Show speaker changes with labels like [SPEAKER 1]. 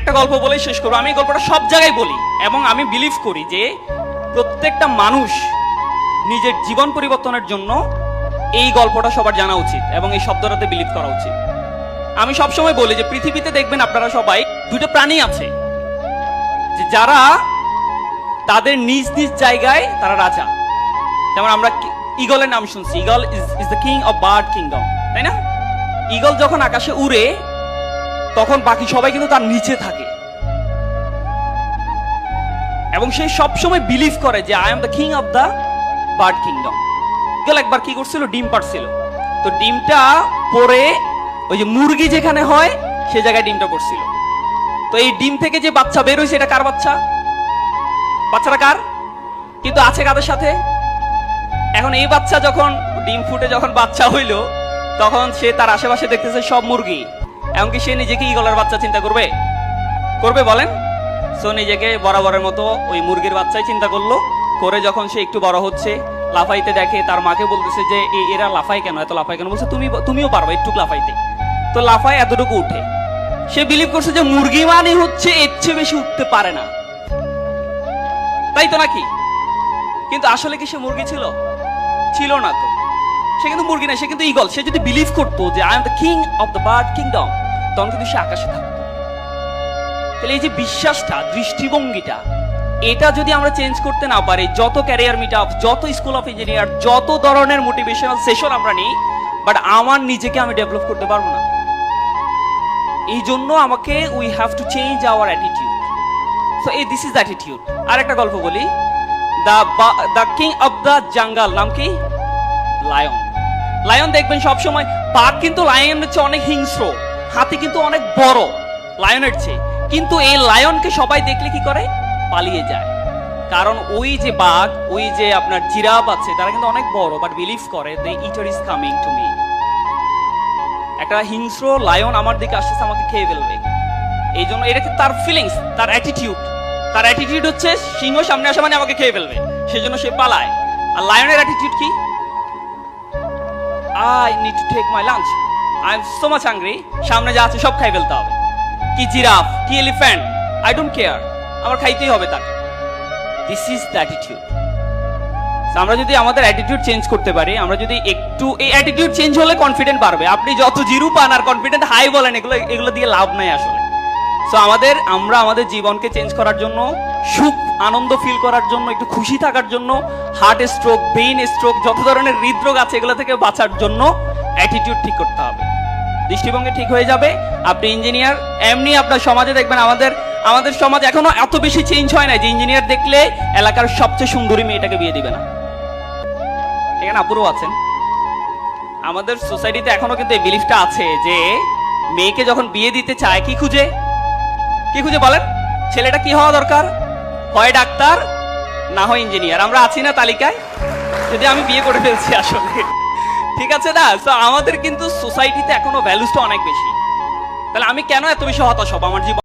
[SPEAKER 1] একটা গল্প বলেই শেষ করবো। আমি এই গল্পটা সব জায়গায় বলি এবং আমি বিলিভ করি যে প্রত্যেকটা মানুষ নিজের জীবন পরিবর্তনের জন্য এই গল্পটা সবার জানা উচিত এবং এই শব্দটাতে বিলিভ করা উচিত। আমি সবসময় বলি যে পৃথিবীতে দেখবেন আপনারা সবাই দুটো প্রাণী আছে যে যারা তাদের নিজ নিজ জায়গায় তারা রাজা। যেমন আমরা ঈগলের নাম শুনছি, eagle is the king of bird kingdom, তাই না? ঈগল যখন আকাশে উড়ে তখন বাকি সবাই কিন্তু তার নিচে থাকে এবং সে সবসময় বিলিভ করে যে I am the king of the bird kingdom. Eagle একবার কি করছিল, ডিম পাড়ছিল। তো ডিমটা পরে ওই যে মুরগি যেখানে হয় সে জায়গায় ডিমটা পড়ছিল। তো এই ডিম থেকে যে বাচ্চা বের হয়েছে এটা কার বাচ্চা? বাচ্চাটা কার? কিন্তু আছে কাদের সাথে? এখন এই বাচ্চা যখন ডিম ফুটে যখন বাচ্চা হইল তখন সে তার আশেপাশে দেখতেছে সব মুরগি, এমনকি সে নিজেকে ঈগলের বাচ্চা চিন্তা করবে? করবে বলেন? সো নিজেকে বরাবরের মতো ওই মুরগির বাচ্চাই চিন্তা করলো। করে যখন সে একটু বড় হচ্ছে, লাফাইতে দেখে, তার মাকে বলতেছে যে এরা লাফায় কেন, এত লাফায় কেন? বলছে তুমিও পারবে একটু লাফাইতে। তো লাফায় এতটুকু উঠে। সে বিলিভ করছে যে মুরগি মানে হচ্ছে এর চেয়ে বেশি উঠতে পারে না, তাই তো নাকি? কিন্তু আসলে কি সে মুরগি ছিল? ছিল না। তো সে কিন্তু মুরগি না, সে কিন্তু ঈগল। সে যদি বিলিভ করতো যে I am the king of the bird kingdom, তখন কিন্তু সে আকাশে থাকতো। তাহলে এই যে বিশ্বাসটা, দৃষ্টিভঙ্গিটা, এটা যদি আমরা চেঞ্জ করতে না পারি, যত ক্যারিয়ার মিট আপ, যত স্কুল অফ ইঞ্জিনিয়ার, যত ধরনের মোটিভেশনাল সেশন আমরা নিই, বাট আমার নিজেকে আমি ডেভেলপ করতে পারবো না। এই জন্য আমাকে we have to change our attitude. So এই দিস ইজ অ্যাটিটিউড। আর একটা গল্প বলি, the king of the jungle নাম কি? লায়ন। লায়ন দেখবেন সবসময়, বাঘ কিন্তু লায়নের চেয়ে অনেক হিংস্র, হাতি কিন্তু অনেক বড় লায়নের চেয়ে, কিন্তু এই লায়নকে সবাই দেখলে কি করে? পালিয়ে যায়। কারণ ওই যে বাঘ, ওই যে আপনার জিরাফ আছে, তারা কিন্তু অনেক বড়, বাট বিলিভ করে the eater is coming to me. একটা হিংস্র লায়ন আমার দিকে আসছে, আমাকে খেয়ে ফেলবে। এই জন্য এটা তার ফিলিংস, তার অ্যাটিটিউড। তার অ্যাটিটিউড হচ্ছে সিংহ সামনে আসা মানে আমাকে খেয়ে ফেলবে, সেজন্য সে পালায়। আর লায়নের অ্যাটিটিউড কি? I need to take my lunch. I am so much hungry. সামনে যা আছে সব খাই ফেলতে হবে। কি জিরাফ, কি এলিফ্যান্ট, I don't care, আমার খাইতেই হবে তাকে। This is the attitude. আমরা যদি আমাদের অ্যাটিটিউড চেঞ্জ করতে পারি, আমরা যদি একটু, এই অ্যাটিটিউড চেঞ্জ হলে কনফিডেন্ট বাড়বে। আপনি যত জিরো পান আর কনফিডেন্ট হাই বলেন, এগুলো দিয়ে লাভ নাই আসলে। সো আমরা আমাদের জীবনকে চেঞ্জ করার জন্য, সুখ আনন্দ ফিল করার জন্য, একটু খুশি থাকার জন্য, হার্ট স্ট্রোক, ব্রেইন স্ট্রোক, যত ধরনের হৃদরোগ আছে এগুলো থেকে বাঁচার জন্য অ্যাটিটিউড ঠিক করতে হবে। দৃষ্টিভঙ্গি ঠিক হয়ে যাবে। আপনি ইঞ্জিনিয়ার, এমনি আপনার সমাজে দেখবেন, আমাদের সমাজ এখনো এত বেশি চেঞ্জ হয় না যে ইঞ্জিনিয়ার দেখলে এলাকার সবচেয়ে সুন্দরী মেয়েটাকে বিয়ে দিবে না। এখানে আপুরও আছেন। আমাদের সোসাইটিতে এখনো কিন্তু এই বিলিফটা আছে যে মেয়েকে যখন বিয়ে দিতে চায় কি খুঁজে বলেন? ছেলেটা কি হওয়া দরকার? হয় ডাক্তার, না হয় ইঞ্জিনিয়ার। আমরা আছি না তালিকায়? যদি আমি বিয়ে করে ফেলছি আসলে, ঠিক আছে না? তো আমাদের কিন্তু সোসাইটিতে এখনো ভ্যালুসটা অনেক বেশি। তাহলে আমি কেন এত বেশি হতাশ হব আমার জীবন?